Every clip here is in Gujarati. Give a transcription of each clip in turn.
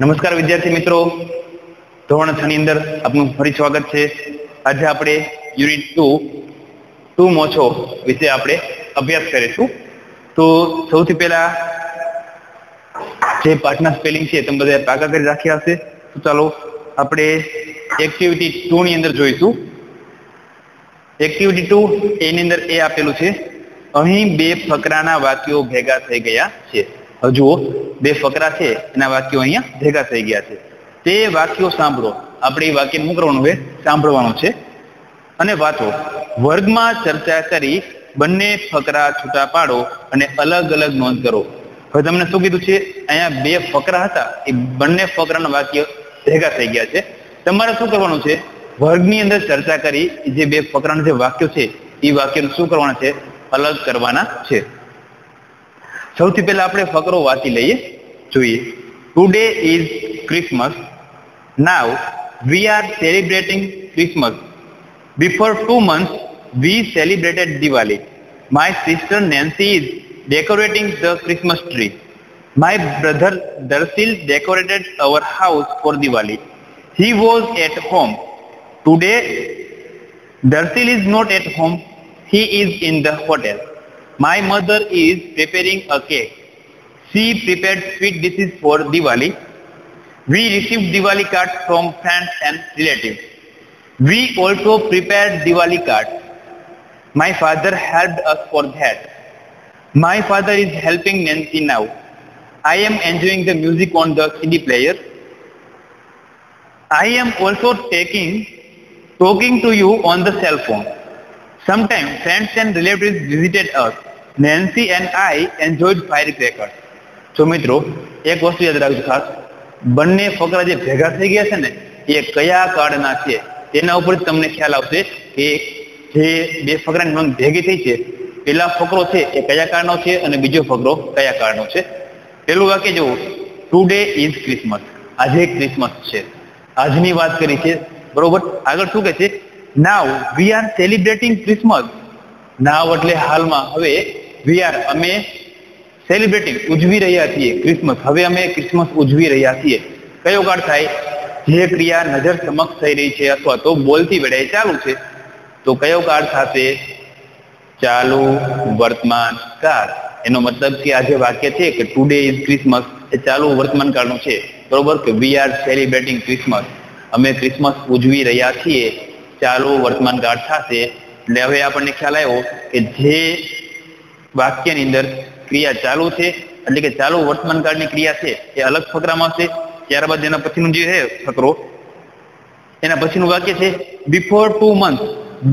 નમસ્કાર વિદ્યાર્થી મિત્રો, ધોરણ 6 ની અંદર આપનું ફરી સ્વાગત છે। આજે આપણે યુનિટ 2 મોછો વિશે આપણે અભ્યાસ કરીશું। તો સૌથી પહેલા જે પાઠના સ્પેલિંગ છે તમે બધા પાકા કરી રાખ્યા હશે। તો ચાલો આપણે એક્ટિવિટી 2 ની અંદર જોઈશું। એક્ટિવિટી 2 એની અંદર એ આપેલું છે, અહીં બે ફકરાના વાક્યો ભેગા થઈ ગયા છે। જુઓ, બે ફકરા છે એના વાક્યો અહીંયા ભેગા થઈ ગયા છે। તે વાક્યો સાંભળો। આપણે એ વાક્ય શું કરવાનું છે? સાંભળવાનું છે અને વાંચો। વર્ગમાં ચર્ચા કરી બંને ફકરા છૂટા પાડો અને અલગ અલગ નોંધ કરો। હવે તમને શું કીધું છે? અહીંયા બે ફકરા હતા, એ બંને ફકરાના વાક્ય ભેગા થઈ ગયા છે। તમારે શું કરવાનું છે? વર્ગની અંદર ચર્ચા કરી જે બે ફકરાના જે વાક્યો છે એ વાક્યનું શું કરવાના છે? અલગ કરવાના છે। સૌથી પહેલા આપણે ફકરો વાંચી લઈએ, જોઈએ। Today is Christmas, now we are celebrating Christmas, before 2 months we celebrated Diwali, my sister Nancy is decorating the Christmas tree, my brother Darsil decorated our house for Diwali, he was at home, today Darsil is not at home, he is in the hotel, my mother is preparing a cake, she prepared sweet dishes for Diwali, we received Diwali cards from friends and relatives, we also prepared Diwali cards, my father helped us for that, my father is helping Nancy now, I am enjoying the music on the CD player, I am also talking to you on the cell phone. Sometimes friends and relatives visited us. Nancy and I enjoyed firecrackers. તો મિત્રો, એક વસ્તુ યાદ રાખજો ખાસ, બંને ફકરા જે ભેગા થઈ ગયા છે ને એ કયા કાળના છે તેના ઉપર તમને ખ્યાલ આવશે કે જે બે ફકરાની નોંધ ભેગી થઈ છે, પેલા ફકરો છે એ કયા કાળનો છે અને બીજો ફકરો કયા કાળનો છે। પેલું વાક્ય જુઓ, ટુડે ઇઝ ક્રિસમસ, આજે ક્રિસમસ છે, આજની વાત કરી છે, બરોબર। આગળ શું કહે છે? નાવ વી આર સેલિબ્રેટિંગ ક્રિસમસ, નાવ એટલે હાલમાં, હવે વી આર અમે સેલિબ્રેટિંગ ઉજવી રહ્યા છીએ ક્રિસમસ, હવે અમે ક્રિસમસ ઉજવી રહ્યા છીએ। કયો કાળ થાય? જે ક્રિયા નજર સમક્ષ થઈ રહી છે અથવા તો બોલતી વેળાએ ચાલુ છે, તો કયો કાળ થશે? ચાલુ વર્તમાન કાળ। એનો મતલબ કે આ જે વાક્ય છે કે ટુડે ઇઝ ક્રિસમસ એ ચાલુ વર્તમાન કાળનું છે, બરોબર, કે વી આર સેલિબ્રેટિંગ ક્રિસમસ, અમે ક્રિસમસ ઉજવી રહ્યા છીએ, ચાલુ વર્તમાન કાળ થશે। એટલે હવે આપણને ખ્યાલ આવ્યો કે જે વાક્યની અંદર ક્રિયા ચાલુ છે એટલે કે ચાલુ વર્તમાન કાળની ક્રિયા છે એ અલગ ફકરામાં છે। ત્યારબાદ એના પછીનું જે છે ફકરો, એના પછીનું વાક્ય છે બિફોર 2 months,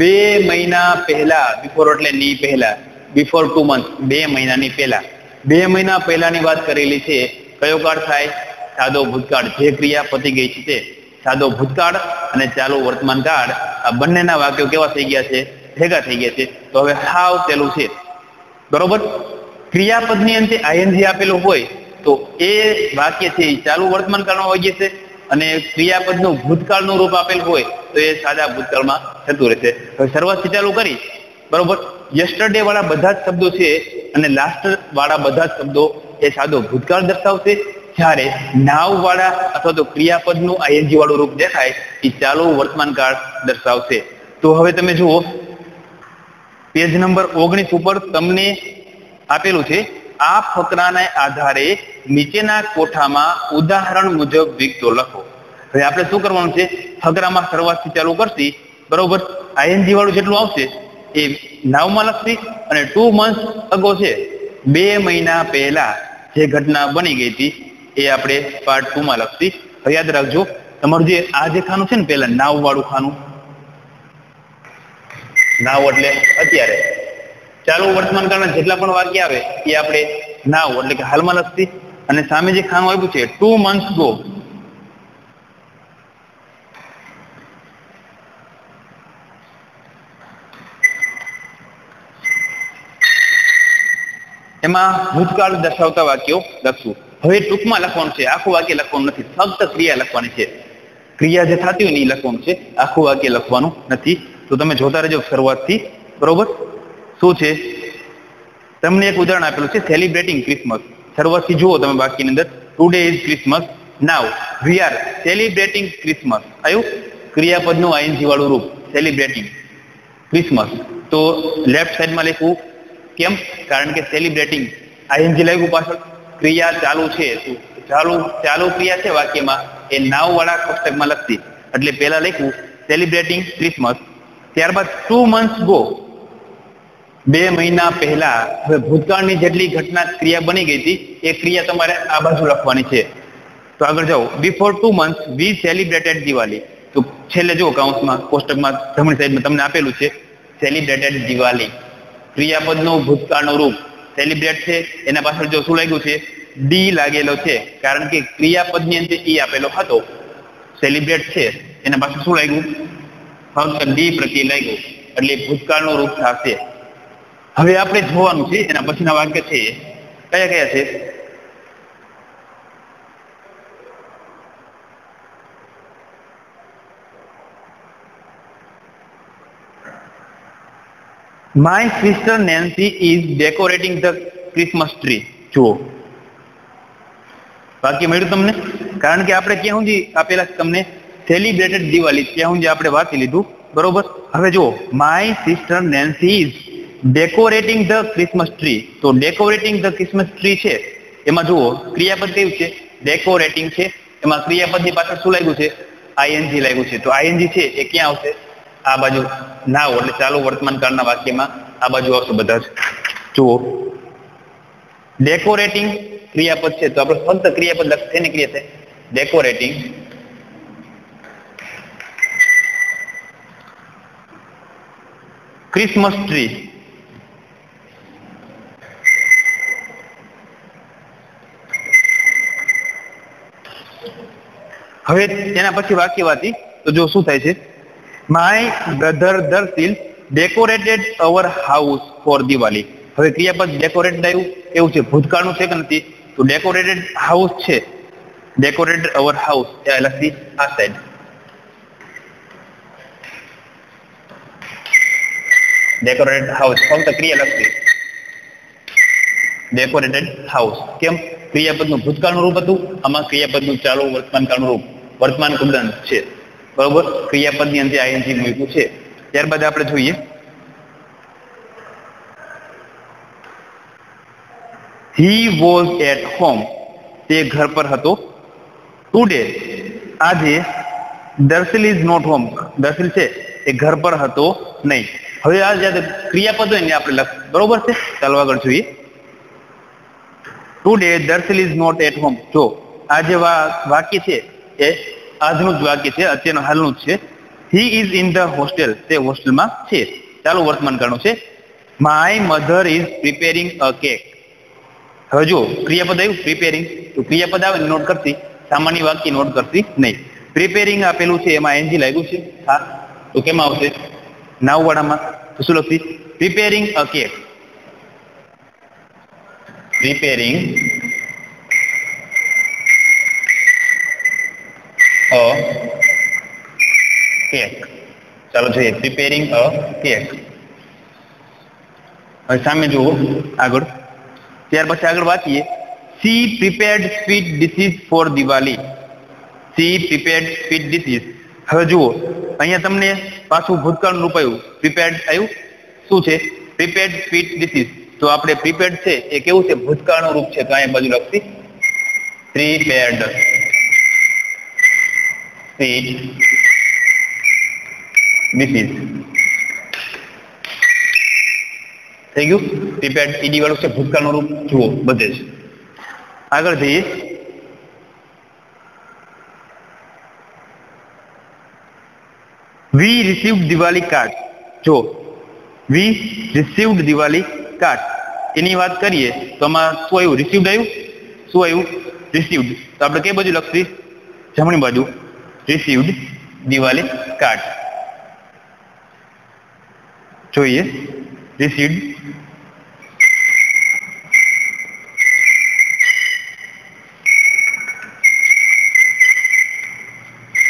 2 મહિના પહેલા, બિફોર એટલે ની પહેલા, બિફોર 2 months 2 મહિનાની પહેલા, 2 મહિના પહેલાની વાત કરેલી છે। કયો કાળ થાય? સાદો ભૂતકાળ, જે ક્રિયા પતી ગઈ છે તે સાદો ભૂતકાળ અને ચાલુ વર્તમાન કાળ, આ બંનેના વાક્યો કેવા થઈ ગયા છે? ભેગા થઈ ગયા છે। તો હવે હાવ પેલું છે, બરોબર, ક્રિયાપદની અંતે આઈએનજી આપેલું હોય તો એ વાક્ય છે એ ચાલુ વર્તમાન કાળમાં હોય જશે, અને ક્રિયાપદનું ભૂતકાળનું રૂપ આપેલ હોય તો એ સાદા ભૂતકાળમાં થતું રહેશે। હવે શરૂઆતથી ચાલુ કરી, બરોબર, યસ્ટરડે વાળા બધા જ શબ્દો છે અને લાસ્ટ વાળા બધા જ શબ્દો એ સાદો ભૂતકાળ દર્શાવશે, જ્યારે નાવ વાળા અથવા તો ક્રિયાપદનું આઈએનજી વાળું રૂપ દેખાય એ ચાલુ વર્તમાન કાળ દર્શાવશે। તો હવે તમે જુઓ, પેજ નંબર 19 ઉપર તમને આપેલું છે, આ ફકરાના આધારે નીચેના કોઠામાં ઉદાહરણ મુજબ વિગતો લખો। હવે આપણે શું કરવાનું છે? ફકરામાં શરૂઆતથી ચાલુ કરશી, બરોબર, આઈએનજી વાળું જેટલું આવશે એ નાવમાં લખશી અને 2 months અગો છે, 2 મહિના પહેલા જે ઘટના બની ગઈ હતી એ આપણે પાર્ટ 2 માં લખશી। હવે યાદ રાખજો, તમારું જે આ જે ખાનું છે ને પેલા નાવ વાળું ખાનું, નાવ એટલે અત્યારે ચાલુ વર્તમાન કાળના જેટલા પણ વાક્ય આવે એ આપણે નાવ એટલે કે હાલમાં લખશી, અને સામે જે ખાનું આપ્યું છે 2 months ગો, એમાં ભૂતકાળ દર્શાવતા વાક્યો લખશું। હવે ટૂંકમાં લખવાનું છે, આખું વાક્ય લખવાનું નથી, ફક્ત ક્રિયા લખવાની છે, ક્રિયા જે થતી હોય ને એ લખવાનું છે, આખું વાક્ય લખવાનું નથી। તો તમે જોતા રહેજો શરૂઆતથી, બરોબર। શું છે? તમને એક ઉદાહરણ આપેલું છે સેલિબ્રેટિંગ ક્રિસમસ, શરૂઆતથી જુઓ તમે વાક્યની અંદર, today is Christmas, now we are celebrating Christmas. આયું ક્રિયાપદનું આઈએનજી વાળું રૂપ સેલિબ્રેટિંગ ક્રિસમસ. તો લેફ્ટ સાઈડમાં લખવું કેમ? કારણ કે સેલિબ્રેટિંગ આઈએનજી લાગ્યું પાછળ, ક્રિયા ચાલુ છે, ચાલુ ક્રિયા છે વાક્યમાં એ નાવ વાળા કોષ્ટકમાં લખતી, એટલે પહેલા લખવું સેલિબ્રેટિંગ ક્રિસમસ. ત્યારબાદ 2 months ગો, 2 મહિના પહેલા. હવે ભૂતકાળની જેટલી ઘટના ક્રિયા બની ગઈ હતી એ ક્રિયા તમારે આ બાજુ લખવાની છે. તો આગળ જાઓ. Before 2 months we celebrated Diwali. તો છેલ્લે જો કૌંસમાં કોષ્ટકમાં જમણી સાઈડમાં તમને આપેલું છે સેલિબ્રેટેડ દિવાળી. ક્રિયાપદનું ભૂતકાળનું રૂપ સેલિબ્રેટ છે, એના પાછળ જો શું લાગ્યું છે? ડી લાગેલો છે, કારણ કે ક્રિયાપદની અંદર ઈ આપેલો હતો. સેલિબ્રેટ છે એના પાછળ શું લાગ્યું? ફક્ત ડી પ્રત્યે લાગ્યું, એટલે ભૂતકાળનું રૂપ થશે. હવે આપણે જોવાનું છે એના પછીના વાક્ય છે કયા કયા છે. My sister Nancy is decorating the Christmas tree. જુઓ વાક્ય મળ્યું તમને, કારણ કે આપણે ક્યાં સુધી આપેલા તમને સેલિબ્રેટેડ દિવાળી ત્યાં સુધી આપણે વાંચી લીધું, બરોબર. હવે જુઓ my sister Nancy is decorating the Christmas tree. તો ડેકોરેટિંગ ધ ક્રિસમસ ટ્રી છે એમાં જુઓ ક્રિયાપદ કયું છે? ડેકોરેટિંગ છે. એમાં ક્રિયાપદની પાછળ શું લાગ્યું છે? આઈએનજી લાગ્યું છે. તો આઈએનજી છે એ ક્યાં આવશે? આ બાજુ નાવ, એટલે ચાલુ વર્તમાન કાળના વાક્યમાં આ બાજુ આવશે બધા જ. જુઓ ડેકોરેટિંગ ક્રિયાપદ છે, તો આપણે ફક્ત ક્રિયાપદ લખશે ને ક્રિયા છે ડેકોરેટિંગ ક્રિસમસ ટ્રી. હવે તેના પછી વાક્ય વાંચી તો જો શું થાય છે? My brother Darshil decorated our house for Diwali. હવે ક્રિયાપદ ડેકોરેટેડ આવ્યું, એવું છે ભૂતકાળનું છે કે નથી? તો ડેકોરેટેડ હાઉસ છે, ડેકોરેટેડ અવર હાઉસ એ લખી આ સાઈડ. ડેકોરેટેડ હાઉસ ફક્ત ક્રિયા લખતી ડેકોરેટેડ હાઉસ. કેમ? ક્રિયાપદનું ભૂતકાળનું રૂપ હતું, આમાં ક્રિયાપદનું ચાલુ વર્તમાન કાળનું રૂપ, વર્તમાન કૃદંત છે, બરોબર. ક્રિયાપદની અંતે આઈએનજી મૂક્યું છે. ત્યારબાદ આપણે જોઈએ હી વોઝ એટ હોમ. તે ઘર પર હતો. ટુડે આજે. Darshil is not home. Darshil છે એ ઘર પર હતો નહીં. હવે આ જ્યારે ક્રિયાપદ હોય ને આપણે લખ, બરોબર છે. ચાલો આગળ જોઈએ. Today Darshil is not at home. જો આ જે વાક્ય છે એ આજનું જ વાક્ય છે, અત્યારનું હાલનું જ છે. He is in the hostel. તે હોસ્ટેલમાં છે, ચાલુ વર્તમાન કાળનું છે. My mother is preparing a cake. હવે જો ક્રિયાપદ આવ્યું પ્રિપેરિંગ, તો ક્રિયાપદ આવે નોટ કરતી, સામાન્ય વાક્ય નોટ કરતી નહીં. પ્રિપેરિંગ આપેલું છે એમાં એનજી લાગ્યું છે, હા, તો કેમાં આવશે? નાવ વાળામાં. તો શું લખતી? Preparing a cake. Preparing a cake. ચાલો જોઈએ પ્રિપેરિંગ અ કેક. હવે સામે જુઓ આગળ. ત્યાર પછી આગળ વાંચીએ she prepared sweet dishes for Diwali. She prepared sweet dishes. હવે જુઓ અહીંયા તમને પાછું ભૂતકાળનું રૂપ આવ્યું, પ્રિપેર્ડ આવ્યું. શું છે? Prepared sweet dishes. તો આપણે પ્રિપેર્ડ છે એ કેવું છે? ભૂતકાળનું રૂપ છે, તો અહીંયા બાજુ લખતી પ્રિપેર્ડ સ્વીટ ડિશીસ. થઈ ગયું? પ્રિપેર્ડ ઈડી વાળું છે, ભૂતકાળનું રૂપ જુઓ બધે જ. આગળ જઈએ. વી રિસીવ્ડ દિવાળી કાર્ડ. જો વી રિસીવ્ડ દિવાળી કાર્ડ એની વાત કરીએ તો આમાં શું આવ્યું? રિસીવ્ડ આવ્યું. શું આવ્યું? રિસીવ્ડ. તો આપણે કઈ બાજુ લખતી? જમણી બાજુ. Received Diwali card. જોઈએ received.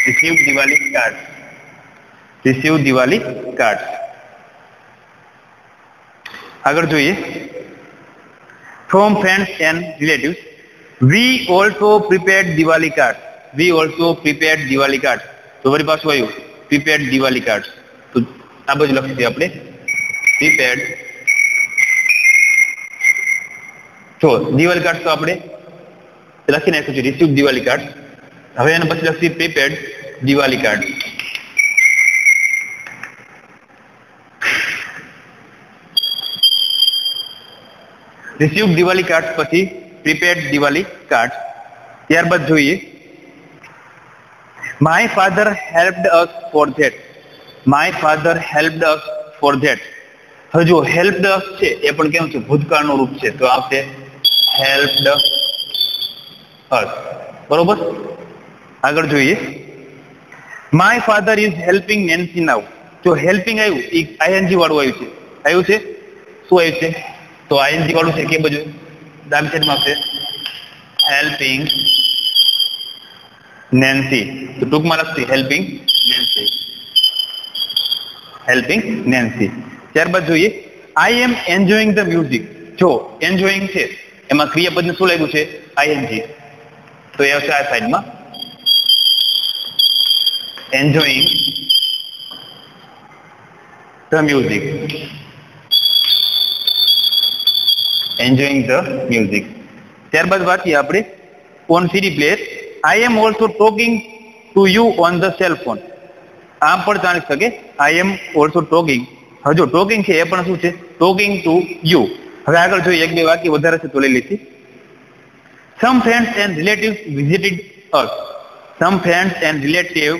Received Diwali card. Received Diwali card. આગળ જોઈએ from friends and relatives. We also prepared Diwali card. We also prepared Diwali card. તો વળી પાછું આવ્યું પ્રિપેર્ડ દિવાળી કાર્ડ. તો આ બધું લખીએ આપણે પ્રિપેર્ડ. જો દિવાળી કાર્ડ તો આપણે લખી નાખ્યું છે રિસીવ દિવાળી કાર્ડ. હવે એના પછી લખીએ prepared Diwali card. Receive Diwali card પછી પ્રિપેર્ડ દિવાળી કાર્ડ. ત્યારબાદ જોઈએ my father helped us for that. My father helped us for that. હવે જો હેલ્પડ અસ છે એ પણ કેવું છે ભૂતકાળનું રૂપ છે તો આવશે હેલ્પડ અસ. બરોબર. આગળ જોઈએ my father is helping Nancy now. જો હેલ્પિંગ આવ્યું એ આઈએનજી વાળું આવ્યું છે. શું આવ્યું છે તો આઈએનજી વાળું છે કે બધું ડાબી સાઈડમાં આવશે હેલ્પિંગ નેન્સી. તો ટૂંકમાં લખશે હેલ્પિંગ નેન્સી. Helping Nancy. ત્યારબાદ જોઈએ આઈ એમ એન્જોઈંગ ધ મ્યુઝિક. જો એન્જોઈંગ છે એમાં ક્રિયાપદને શું લાગ્યું છે આઈએનજી. તો એ આવશે આ સાઈડમાં enjoying the music. Enjoying the music. ત્યારબાદ વાંચીએ આપણે on CD player. I am also talking to you on the cell phone. આમ પણ ચાલી શકે આઈ એમ ઓલ્સો ટોકિંગ. હવે જો ટોકિંગ છે એ પણ શું છે ટોકિંગ ટુ યુ. હવે આગળ જોઈએ એક બે વાક્ય વધારે છે તો લઈ લીધી. Some friends and relatives visited us. Some friends and relative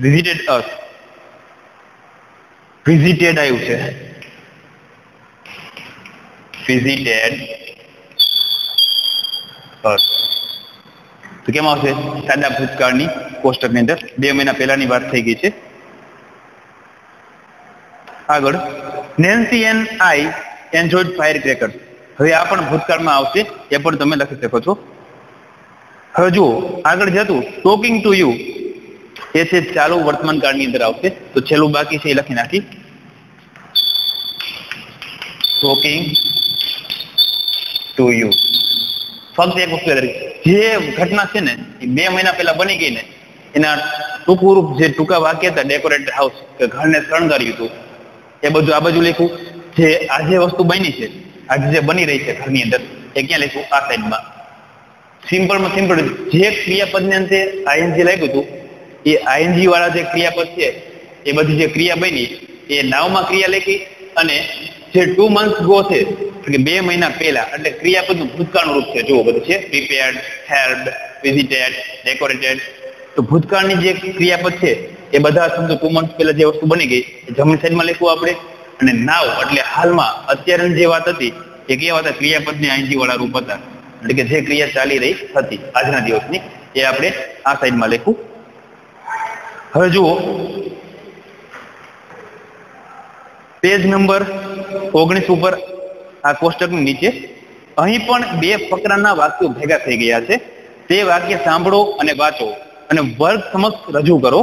visited us. Visited આવ્યું છે વિઝિટેડ અસ. તો કેમ આવશે સાદા ભૂતકાળની કોષ્ટકની અંદર 2 મહિના પહેલાની વાત થઈ ગઈ છે. આગળ Nancy and I enjoyed fire crackers. હવે આ પણ ભૂતકાળમાં આવશે એ પણ તમે લખી શકો છો. હવે જુઓ આગળ જતું ટોકિંગ ટુ યુ એ છે ચાલુ વર્તમાન કાળની અંદર આવશે. તો છેલ્લું બાકી છે એ લખી નાખી ટોકિંગ ટુ યુ. ફક્ત એક વસ્તુ જે ઘટના છે ને એ 2 મહિના પહેલા બની ગઈ ને એના ટૂંકું રૂપ જે ટૂંકા વાક્ય હતા ડેકોરેટેડ હાઉસ કે ઘરને શણગાર્યું હતું એ બધું આ બાજુ લખ્યું. જે આજે વસ્તુ બની છે આજે જે બની રહી છે ઘરની અંદર એ ક્યાં લખ્યું આ સાઈડમાં. સિમ્પલમાં સિમ્પલ જે ક્રિયાપદની અંદર આઈએનજી લાગ્યું હતું એ આઈએનજી વાળા જે ક્રિયાપદ છે એ બધી જે ક્રિયા બની એ નાવમાં ક્રિયા લખી અને જે 2 months ગો છે કે 2 મહિના પહેલા એટલે ક્રિયાપદનું ભૂતકાળનું રૂપ છે. જુઓ બધું છે પ્રિપેર્ડ, હેલ્પ્ડ, વિઝિટેડ, ડેકોરેટેડ. તો ભૂતકાળની જે ક્રિયાપદ છે એ બધા શબ્દો 2 months પહેલા જે વસ્તુ બની ગઈ એ જમણી સાઈડમાં લખવું આપણે. અને નાવ એટલે હાલમાં અત્યારની જે વાત હતી એ કેવા હતા ક્રિયાપદની આઈએનજી વાળા રૂપ હતા. એટલે કે જે ક્રિયા ચાલી રહી હતી આજના દિવસની એ આપણે આ સાઈડમાં લખવું. હવે જુઓ પેજ નંબર 19 ઉપર આ કોષ્ટકની નીચે અહીં પણ 2 ફકરાના વાક્યો ભેગા થઈ ગયા છે. તે વાક્ય સાંભળો અને વાંચો અને વર્ગ સમક્ષ રજૂ કરો.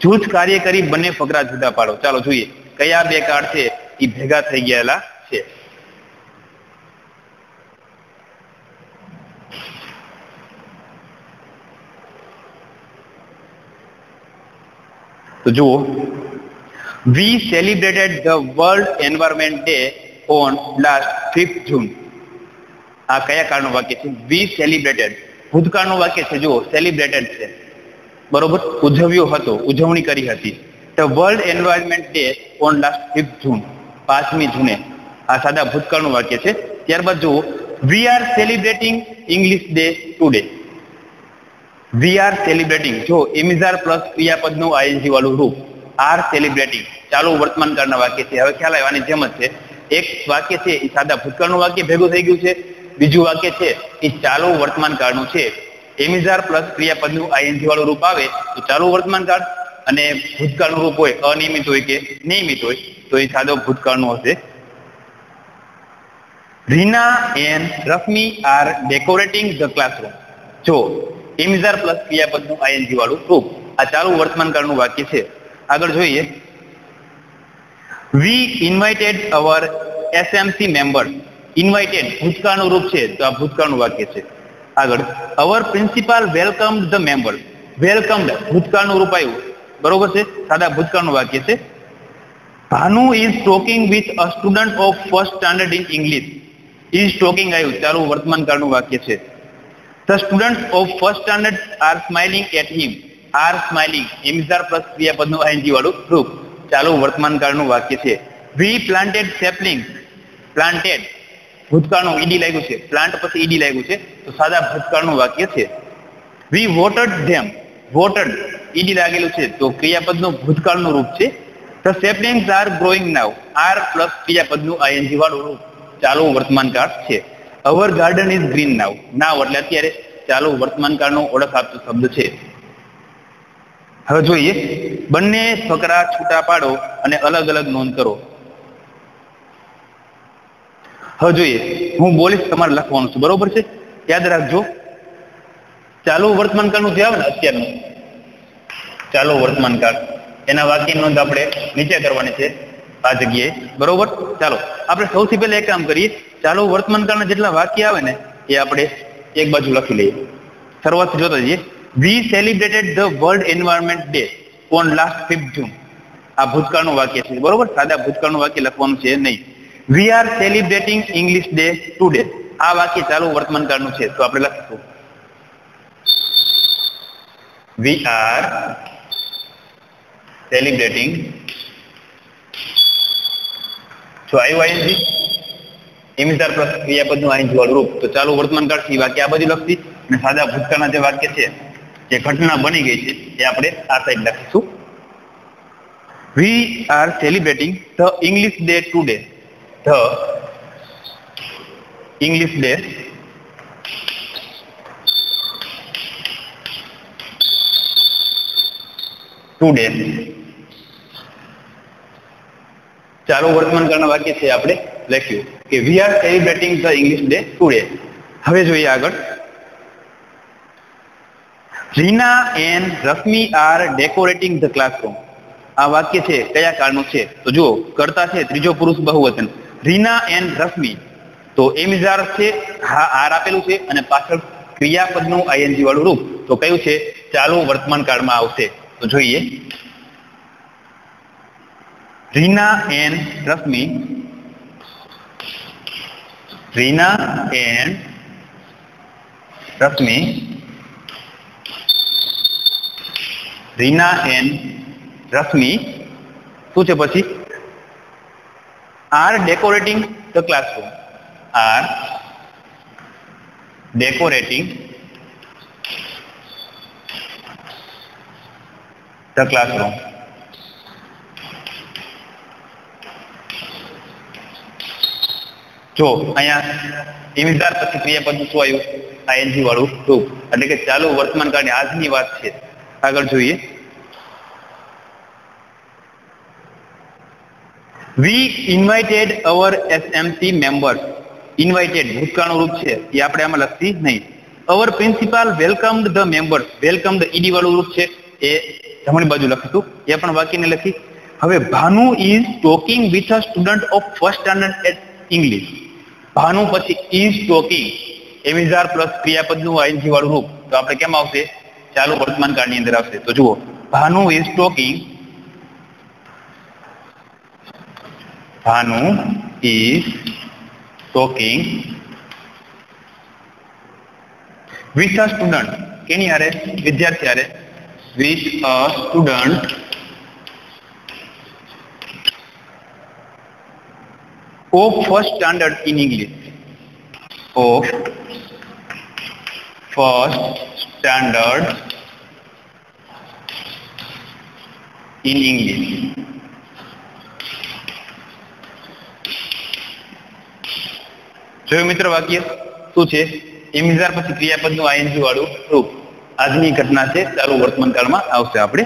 જૂથ કાર્ય કરી બંને ફકરા જુદા પાડો. ચાલો જોઈએ કયા 2 કાર્ડ છે એ ભેગા થઈ ગયેલા છે. તો જુઓ We celebrated the World Environment Day on last 5th June. આ કયા કાળનું વાક્ય છે? We celebrated. ભૂતકાળનું વાક્ય છે જુઓ celebrated છે. બરોબર ઉજવ્યો હતો ઉજવણી કરી હતી. The World Environment Day on last 5th June 5મી જૂને. આ સાદા ભૂતકાળનું વાક્ય છે. ત્યારબાદ જુઓ We are celebrating English Day today. We are celebrating. જો ઇમિઝાર પ્લસ ક્રિયાપદનું આઈએનજી વાળું રૂપ આર સેલિબ્રેટિંગ ચાલુ વર્તમાન કાળના વાક્ય છે. હવે ખ્યાલ આવ્યો આની જેમ જ છે. એક વાક્ય છે એ સાદા ભૂતકાળનું વાક્ય ભેગું થઈ ગયું છે. બીજું વાક્ય છે એ ચાલુ વર્તમાન કાળનું છે. એમિઝાર પ્લસ ક્રિયાપદનું આઈએનજી વાળું રૂપ આવે તો ચાલુ વર્તમાન કાળ અને ભૂતકાળનું રૂપ હોય અનિયમિત હોય કે નિયમિત હોય તો એ સાદો ભૂતકાળનું હશે. Reena and Rashmi are decorating the classroom. જો એમિઝાર પ્લસ ક્રિયાપદનું આઈએનજી વાળું રૂપ આ ચાલુ વર્તમાન કાળનું વાક્ય છે. આગળ જોઈએ we invited our SMC members. Invited ભૂતકાળનું રૂપ છે તો આ ભૂતકાળનું વાક્ય છે. આગળ our principal welcomed the member. Welcomed ભૂતકાળનું રૂપ આવ્યું, બરોબર છે, સાદા ભૂતકાળનું વાક્ય છે. Bhanu is talking with a student of first standard in English. Is talking આવ્યું, ચાલુ વર્તમાન કાળનું વાક્ય છે. The student of first standard are smiling at him. Are smiling ઇમઝાર પ્લસ ક્રિયાપદનું આઈએનજી વાળું રૂપ, ચાલુ વર્તમાન કાળનું વાક્ય છે. વી પ્લાન્ટેડ સેપલિંગ. પ્લાન્ટેડ ભૂતકાળનું ઈડી લાગ્યું છે, પ્લાન્ટ પછી ઈડી લાગ્યું છે, તો સાદા ભૂતકાળનું વાક્ય છે. વી વોટર્ડ ધેમ. વોટર્ડ ઈડી લાગેલું છે, તો ક્રિયાપદનું ભૂતકાળનું રૂપ છે. The saplings are growing now. Are plus ક્રિયાપદનું આઈએનજી વાળું રૂપ, ચાલુ વર્તમાન કાળ છે. Our garden is green now. Now એટલે અત્યારે, ચાલુ વર્તમાન કાળનો ઓળખ આપતો શબ્દ છે. હવે જોઈએ, બંને ફકરા છૂટા પાડો અને અલગ અલગ નોંધ કરો. હવે જોઈએ, હું બોલીશ, તમારે લખવાનું છે, બરોબર છે. યાદ રાખજો, ચાલુ વર્તમાન કાળનું જે આવે ને અત્યારનું ચાલુ વર્તમાન કાળ, એના વાક્યની નોંધ આપણે નીચે કરવાની છે આ જગ્યાએ, બરોબર. ચાલો આપણે સૌથી પહેલા એક કામ કરીએ, ચાલુ વર્તમાન કાળના જેટલા વાક્ય આવે ને એ આપણે એક બાજુ લખી લઈએ. શરૂઆત જોતા જઈએ. We celebrated the world environment day on last 5th જૂન. આ ભૂતકાળનું વાક્ય છે, બરોબર. સાદા ભૂતકાળનું વાક્ય લખવાનું છે નહીં. વી are celebrating English day today. આ વાક્ય ચાલુ વર્તમાન કાળનું છે, તો આપણે લખીશું વી આર સેલિબ્રેટિંગ. જો આવ્યું આઈએનજી, ઇમિઝાર પ્લસ ક્રિયાપદનું આઈએનજી વાળું રૂપ, તો ચાલુ વર્તમાન કાળ થી વાક્ય આ બાજુ લખતી, અને સાદા ભૂતકાળના જે વાક્ય છે, જે ઘટના બની ગઈ છે, એ આપણે આ સાઈડ લખીશું. We are celebrating the English day today. The English day today. ચાલુ વર્તમાન કાળના વાક્ય છે, આપણે લખ્યું કે we are celebrating the English day today. હવે જોઈએ આગળ. Reena and Rashmi are decorating the classroom. આ વાક્ય છે કયા કાળનું છે? તો જુઓ, કર્તા છે ત્રીજો પુરુષ બહુવચન, રીના એન્ડ રશ્મિ, તો એમિઝાર છે, હા આર આપેલું છે, અને પાછળ ક્રિયાપદનું આઈએનજી વાળું રૂપ, તો કયું છે? ચાલુ વર્તમાન કાળમાં આવશે. તો જોઈએ, Reena and Rashmi. Reena and Rashmi. Reena and Rashmi શું છે પછી? Are decorating the classroom. Are decorating the classroom. જો અહીંયા ઇમિઝાર પછી ક્રિયાપદનું શું આવ્યું? આઈએનજી વાળું રૂપ, એટલે કે ચાલુ વર્તમાન કાળની આજની વાત છે. આગળ જોઈએ. We invited our SMC members. Invited ભૂતકાળનું રૂપ છે, એ આપણે આમાં લખતી નહીં. Our principal welcomed the members. Welcomed ED વાળું રૂપ છે, એ જમણી બાજુ લખીશું, એ પણ વાક્યને લખી. હવે Bhanu is talking with a student of first standard at English. Bhanu પછી ઇઝ ટોકિંગ, એમિઝાર પ્લસ ક્રિયાપદનું આઈએનજી વાળું રૂપ, તો આપણે કેમ આવશે? ચાલુ વર્તમાન કાળની અંદર આવશે. તો જુઓ, Bhanu is talking. Bhanu is talking with a student. કેની હારે? વિદ્યાર્થી હારે. With a student of first standard in English. Of first standard in English. જોયું મિત્ર વાક્ય શું છે? ઇમિઝાર પછી ક્રિયાપદનું આઈએનજી વાળું રૂપ, આજની ઘટના છે, ચાલુ વર્તમાન કાળમાં આવશે. આપણે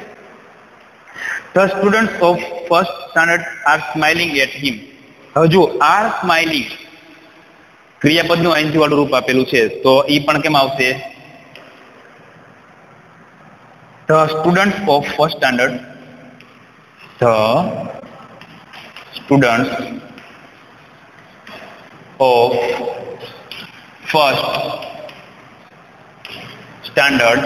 the students of first standard are smiling at him. હવે જો આર સ્માઇલિંગ ક્રિયાપદનું આઈએનજી વાળું રૂપ આપેલું છે, તો એ પણ કેમ આવશે? The students of first standard. The students of first standard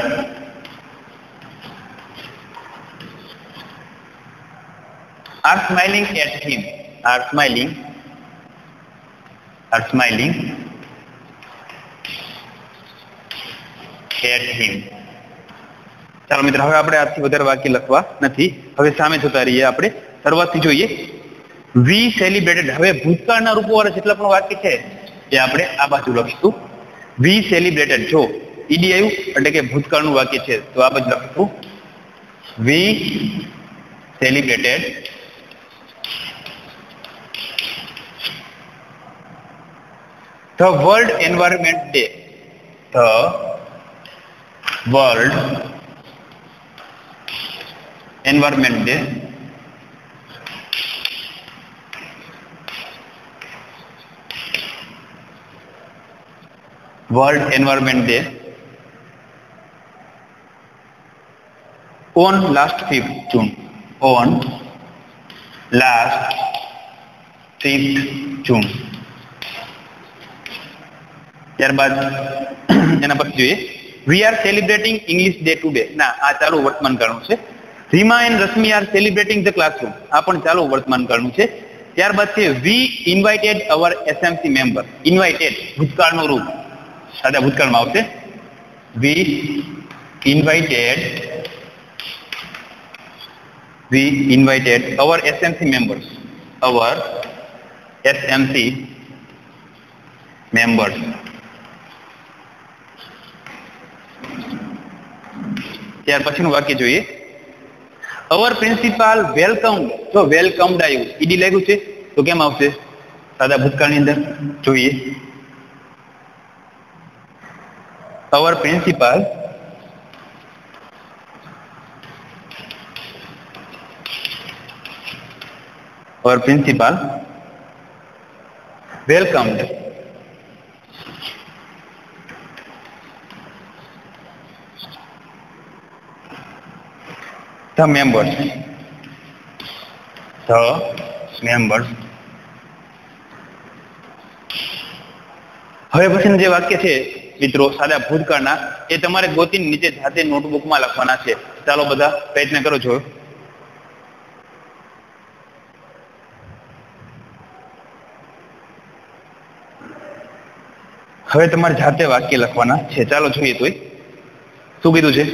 are smiling at him, are smiling at him. ચાલો મિત્રો, હવે આપણે આથી વધારે વાક્ય લખવા નથી. હવે સામે જોતા રહીએ. આપણે શરૂઆતથી જોઈએ. We celebrated. હવે ભૂતકાળના રૂપો વાળા જેટલા પણ વાક્ય છે એ આપણે આ બાજુ લખીશું. We celebrated. જો ઈડી આવ્યું એટલે કે ભૂતકાળનું વાક્ય છે, તો આ બાજુ લખીશું. We celebrated the World Environment Day. The World Environment Day World Environment Day on last 5th June. On last 5th June. ત્યારબાદ એના પછી જોઈએ we are celebrating English day today. ના, આ ચાલુ વર્તમાન કાળનું છે. Rima and Rashmi are celebrating the classroom. આ પણ ચાલુ વર્તમાન કાળનું છે. ત્યારબાદ છે we invited our SMC member. Invited ભૂતકાળનું રૂપ સાદા ભૂતકાળમાં આવશે. We invited our SMC members. Our SMC members. ત્યાર પછીનું વાક્ય જોઈએ અવર પ્રિન્સિપાલ વેલકમ્ડ. જો વેલકમ્ડ આવ્યું, ઈડી લાગ્યું છે તો કેમ આવશે? સાદા ભૂતકાળની અંદર. જોઈએ અવર પ્રિન્સિપાલ વેલકમ્ડ the members. હવે પછીનું જે વાક્ય છે મિત્રો સાદા ભૂતકાળના, એ તમારે ગોતીને નીચે જાતે નોટબુકમાં લખવાના છે. ચાલો બધા પ્રયત્ન કરો છો. હવે તમારે જાતે વાક્ય લખવાના છે. ચાલો જોઈએ તોય શું કીધું છે.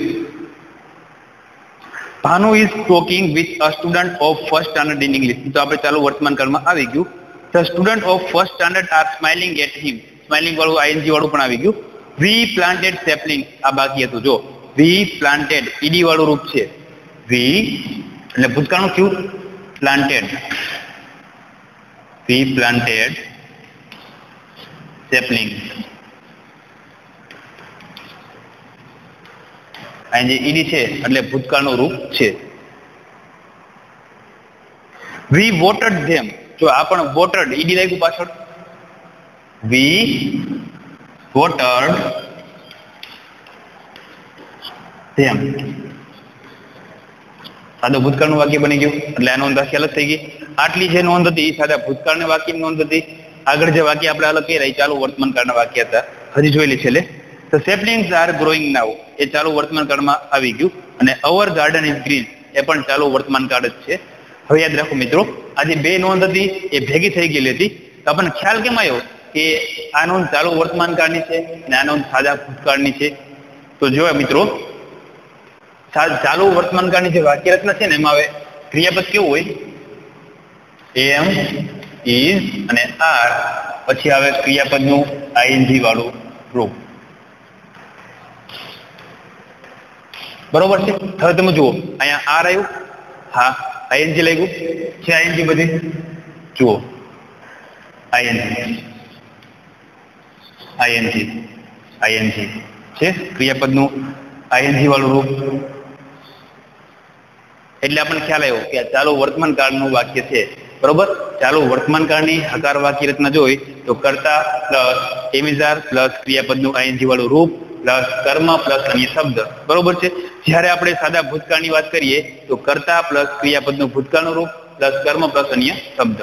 Bhanu is talking with a student of first standard in English. તો આપણે ચાલુ વર્તમાન કાળમાં આવી ગયું. The student of first standard are smiling at him. Smiling વાળું આઈએનજી વાળું પણ આવી ગયું. We planted sapling. આ બાકી હતું. જો વી પ્લાન્ટેડ ઈડી વાળું રૂપ છે. વી એટલે ભૂતકાળનું થયું પ્લાન્ટેડ. વી પ્લાન્ટેડ સેપલિંગ. અહીં જે ઈડી છે એટલે ભૂતકાળનું રૂપ છે. વી વોટર્ડ ધેમ. જો આ પણ વોટર્ડ ઈડી લાગ્યું પાછળ. વી વોટર્ડ ધેમ. સાદું ભૂતકાળનું વાક્ય બની ગયું એટલે આ નોંધ આખી અલગ થઈ ગઈ. આટલી જે નોંધ હતી એ સાદા ભૂતકાળના વાક્યની નોંધ હતી. આગળ જે વાક્ય આપણે અલગ કહી રહ્યા ચાલુ વર્તમાન કાળના વાક્ય હતા. હજી જોયેલી છેલ્લે The saplings are growing now. એ ચાલુ વર્તમાન કાળમાં આવી ગયું. અને our garden is green. એ પણ ચાલુ વર્તમાન કાળ જ છે. હવે યાદ રાખો મિત્રો, આ જે બે નોંધ હતી એ ભેગી થઈ ગયેલી હતી. તો આપણને ખ્યાલ કેમ આવ્યો કે આ નોંધ ચાલુ વર્તમાન કાળની છે અને આ નોંધ સાદા ભૂતકાળની છે? તો જો મિત્રો, ચાલુ વર્તમાન કાળની જે વાક્ય રચના છે ને એમાં હવે ક્રિયાપદ કેવું હોય? એમ, ઇઝ અને આર. પછી આવે ક્રિયાપદનું આઈએનજી વાળું રૂપ. બરોબર છે. હવે તમે જુઓ અહીંયા આર આવ્યું. હા, આઈએનજી લાગ્યું છે. આઈએનજી બધી જુઓ આઈએનજી છે ક્રિયાપદનું આઈએનજી વાળું રૂપ. એટલે આપણને ખ્યાલ આવ્યો કે આ ચાલુ વર્તમાન કાળનું વાક્ય છે. બરોબર. ચાલુ વર્તમાન કાળની હકાર વાક્ય રચના જોઈ તો કર્તા પ્લસ એમિઝાર પ્લસ ક્રિયાપદનું આઈએનજી વાળું રૂપ પ્લસ કર્મ પ્લસ અન્ય શબ્દ. બરોબર છે. જ્યારે આપણે સાદા ભૂતકાળની વાત કરીએ તો કર્તા પ્લસ ક્રિયાપદનું ભૂતકાળનું રૂપ પ્લસ કર્મ પ્લસ અન્ય શબ્દ.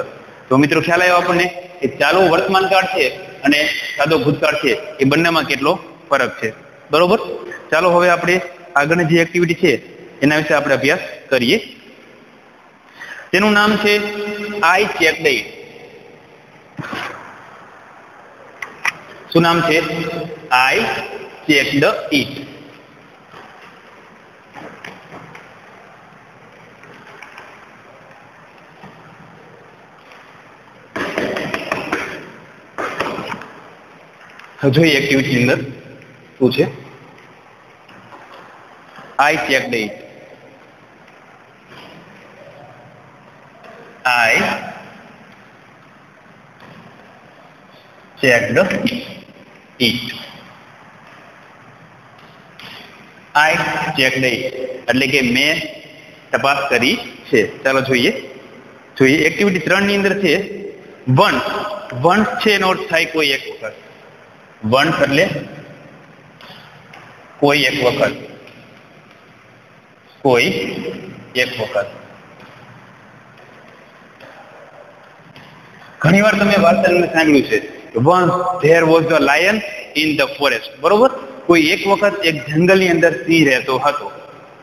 તો મિત્રો ખ્યાલ આવ્યો આપણને કે ચાલુ વર્તમાન કાળ છે અને સાદો ભૂતકાળ છે એ બંનેમાં કેટલો ફરક છે. બરોબર. ચાલો હવે આપણે આગળની જે એક્ટિવિટી છે એના વિશે આપણે અભ્યાસ કરીએ. તેનું નામ છે આઈ ચેક્ડ ઇટ. શું નામ છે? આઈ ચેક્ડ ઇટ. જોઈએ એક્ટિવિટી ની અંદર શું છે. I checked it. I checked it. I checked it એટલે કે મેં તપાસ કરી છે. ચાલો જોઈએ એક્ટિવિટી 3 ની અંદર છે વન્સ છે એનો અર્થ થાય કોઈ એક વખત. વન્સ એટલે કોઈ એક વખત. કોઈ એક વખત. ઘણી વાર તમે વાર્તાને સાંભળ્યું છે once there was a lion in the forest. બરોબર. કોઈ એક વખત એક જંગલની અંદર સિંહ રહેતો હતો.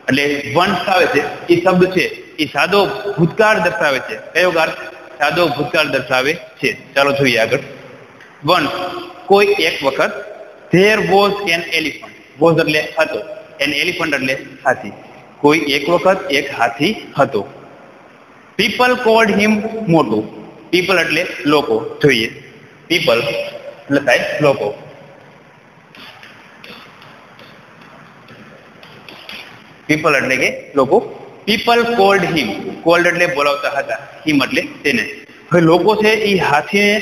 એટલે once આવે છે એ શબ્દ છે એ સાદો ભૂતકાળ દર્શાવે છે. કયો કાળ? સાદો ભૂતકાળ દર્શાવે છે. ચાલો જોઈએ આગળ. once કોઈ એક વખત. there was an elephant. was એટલે હતો. an elephant એટલે હાથી. કોઈ એક વખત એક હાથી હતો. પીપલ કોલ્ડ હિમ મોટું. પીપલ એટલે લોકો. જોઈએ પીપલ એટલે થાય લોકો. પીપલ એટલે કે લોકો. પીપલ કોલ્ડ હિમ. કોલ્ડ એટલે બોલાવતા હતા. હિમ એટલે તેને. હવે લોકો છે એ હાથીને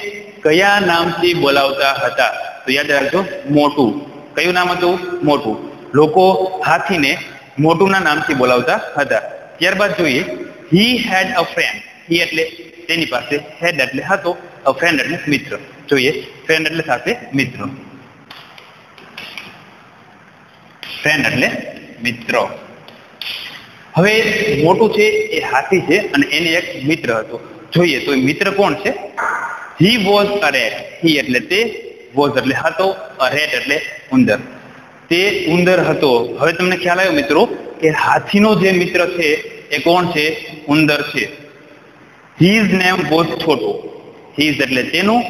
કયા નામથી બોલાવતા હતા? તો યાદ રાખજો મોટું. કયું નામ હતું? મોટું. લોકો હાથીને મોટુંના નામથી બોલાવતા હતા. ત્યારબાદ જોઈએ હી હેડ અ ફ્રેન્ડ. હી એટલે તેની પાસે. હેડ એટલે હતો. અ ફ્રેન્ડ એટલે મિત્ર. જોઈએ ફ્રેન્ડ એટલે સાથે મિત્ર. ફ્રેન્ડ એટલે મિત્ર. હવે મોટું છે એ હાથી છે અને એને એક મિત્ર હતો. જોઈએ તો મિત્ર કોણ છે? He was a rat. હી એટલે તે. વોઝ એટલે હતો. અ રેટ એટલે ઉંદર. તે ઉંદર હતો. હવે તમને ખ્યાલ આવ્યો મિત્રો કે હાથીનો જે મિત્ર છે એ કોણ છે? ઉંદર છે. His name was Chhotu. His એટલે તેનું.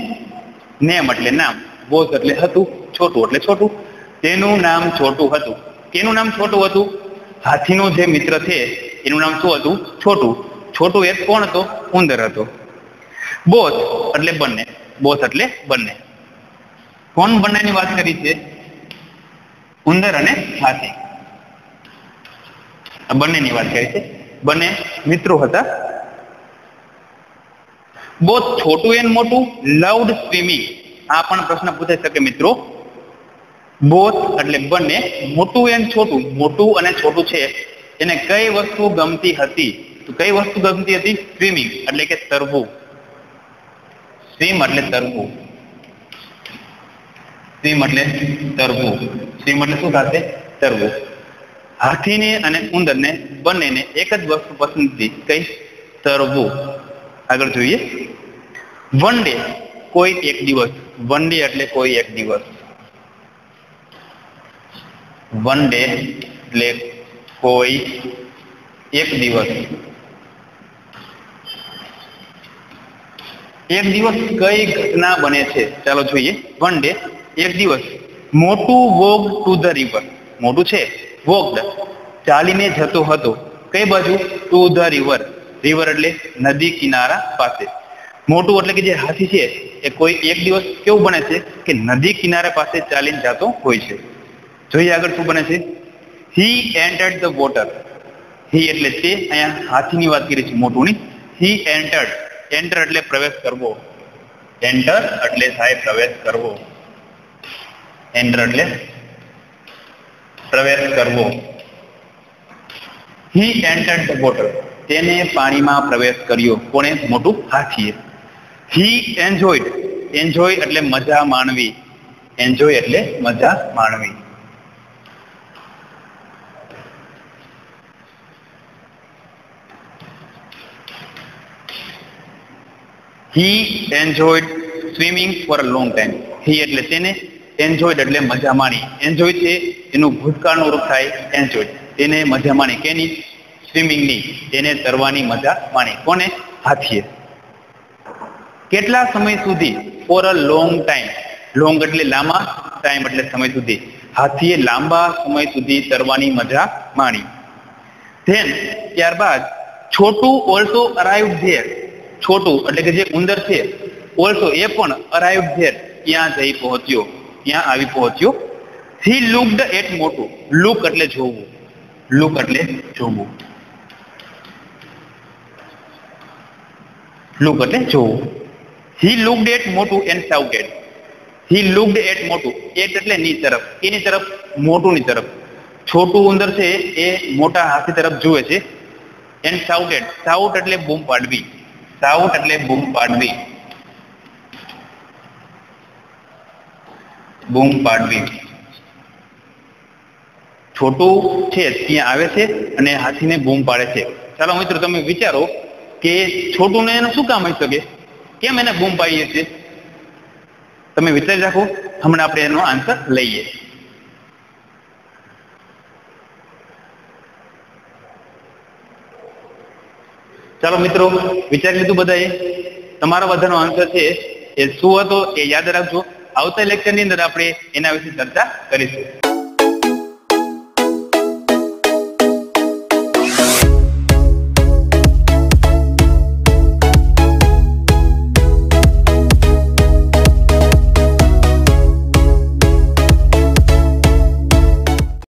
નેમ એટલે નામ. વોઝ એટલે હતું. છોટું એટલે છોટું. તેનું નામ છોટું હતું. કેનું નામ છોટું હતું? હાથીનો જે મિત્ર છે એનું નામ શું હતું? છોટું. છોટું એક કોણ હતો? ઉંદર હતો. બોથ એટલે બંને. બોથ એટલે બંને. કોણ બંનેની વાત કરી છે? ઉંદર અને હાથી. બંનેની વાત કરી છે. બંને મિત્રો હતા. બોથ છોટું એન્ડ મોટું લવ્ડ સ્વિમિંગ. આ પણ પ્રશ્ન પૂછાઈ શકે મિત્રો. બોથ એટલે બંને. મોટું એન્ડ છોટું. મોટું અને છોટું છે એને કઈ વસ્તુ ગમતી હતી? તો કઈ વસ્તુ ગમતી હતી? સ્વિમિંગ એટલે કે તરવું. સ્વિમ એટલે તરવું. સ્વિમ એટલે તરવું. સ્વિમ એટલે શું થશે? તરવું. હાથીને અને ઉંદરને બંનેને એક જ વસ્તુ પસંદ હતી. કઈ? તરવું. આગળ જોઈએ વન ડે. કોઈ એક દિવસ. વન ડે એટલે કોઈ એક દિવસ. વન ડે એટલે કોઈ એક દિવસ. એક દિવસ કઈ ઘટના બને છે? ચાલો જોઈએ. વન ડે એક દિવસ. મોટું વોક ટુ ધ રિવર. મોટું છે વોકડ ચાલીને જતો હતો. કઈ બાજુ? To the river. રિવર એટલે નદી કિનારા પાસે. મોટું એટલે કે જે હાથી છે એ કોઈ એક દિવસ કેવું બને છે કે નદી કિનારા પાસે ચાલીને જતો હોય છે. જોઈએ આગળ શું બને છે. હી એન્ટર્ડ ધ વોટર. હી એટલે તે. અહીંયા હાથીની વાત કરી છે મોટુંની. હી એન્ટર્ડ. એન્ટર એટલે પ્રવેશ કરવો. એન્ટર એટલે થાય પ્રવેશ કરવો. એન્ટર એટલે પ્રવેશ કરવો. હી એન્ટર્ડ ધ વોટર. તેને પાણીમાં પ્રવેશ કર્યો. કોણે? મોટું હાથીએ. હી એન્જોયડ. એન્જોય એટલે મજા માણવી. એન્જોય એટલે મજા માણવી. He enjoyed swimming for a long time. He એટલે તેને. એન્જોયડ એટલે મજા માણી. એન્જોય છે એનું ભૂતકાળનું રૂપ થાય એન્જોયડ. તેને મજા માણી કેની? સ્વિમિંગની. તેને તરવાની મજા માણી. કોને? હાથીએ. કેટલા સમય સુધી? For a long time. Long એટલે લાંબા, ટાઈમ એટલે સમય સુધી. હાથીએ લાંબા સમય સુધી તરવાની મજા માણી. ધેન ત્યારબાદ છોટું ઓલ્સો અરાઇવ્ડ ધેર. છોટું એટલે કે જે ઉંદર છે ઓલ્સો એ પણ અરાઇવ્ડ ધેર ત્યાં જઈ પહોંચ્યો, ત્યાં આવી પહોંચ્યો. હી લુક્ડ એટ મોટું. લુક એટલે જોવું. લુક એટલે જોવું. લુક એટલે જોવું. હી લુક્ડ એટ મોટું એન્ડ શાઉટેડ. હી લુક્ડ એટ મોટું. એટ એટલે ની તરફ. એની તરફ? મોટું ની તરફ. છોટું ઉંદર છે એ મોટા હાથી તરફ જુએ છે. And shouted. શાઉટ એટલે બૂમ પાડવી. શાઉટ એટલે બૂમ પાડવી. બૂમ પાડવી. છોટું છે ત્યાં આવે છે અને હાથીને બૂમ પાડે છે. ચાલો મિત્રો તમે વિચારો કે છોટું ને એનું શું કામ હોઈ શકે? કેમ એને બૂમ પાડીએ છીએ? તમે વિચારી રાખો, હમણાં આપણે એનો આન્સર લઈએ. ચાલો મિત્રો વિચારી લીધું બધાએ? તમારો બધાનો આન્સર છે એ શું હતો એ યાદ રાખજો. આવતા લેક્ચરની અંદર આપણે એના વિશે ચર્ચા કરીશું.